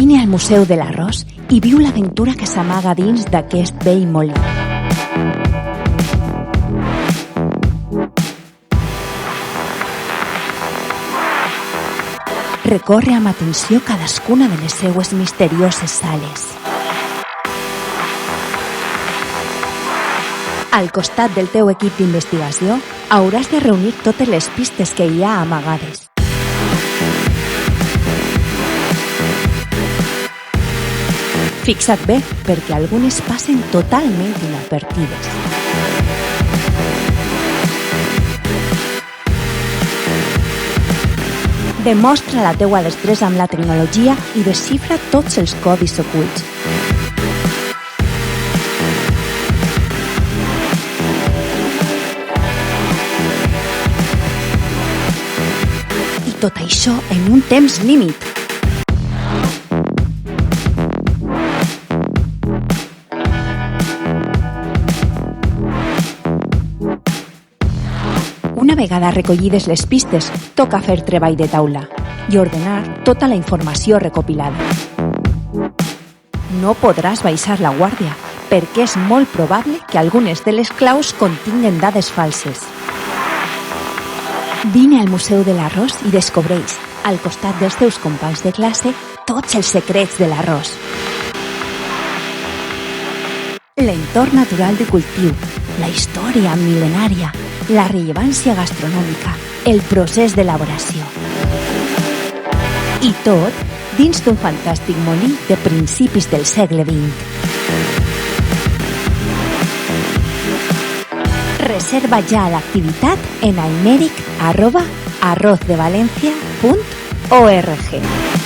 Vine al Museu de l'Arròs i viu l'aventura que s'amaga dins d'aquest vell molí. Recorre amb atenció cadascuna de les seues misterioses sales. Al costat del teu equip d'investigació hauràs de reunir totes les pistes que hi ha amagades. Fixa't bé, perquè algunes passen totalment inadvertides. Demostra la teua destresa amb la tecnologia i desxifra tots els codis ocults. I tot això en un temps límit. Una vegada recollides les pistes, toca fer treball de taula i ordenar tota la informació recopilada. No podràs baixar la guàrdia, perquè és molt probable que algunes de les claus continguen dades falses. Vine al Museu de l'Arròs i descobreix, al costat dels teus companys de classe, tots els secrets de l'arròs. L'entorn natural de cultiu, la història mil·lenària, la rellevància gastronòmica, el procés d'elaboració. I tot dins d'un fantàstic molí de principis del segle XX. Reserva ja l'activitat en aimeric@arrozdevalencia.org.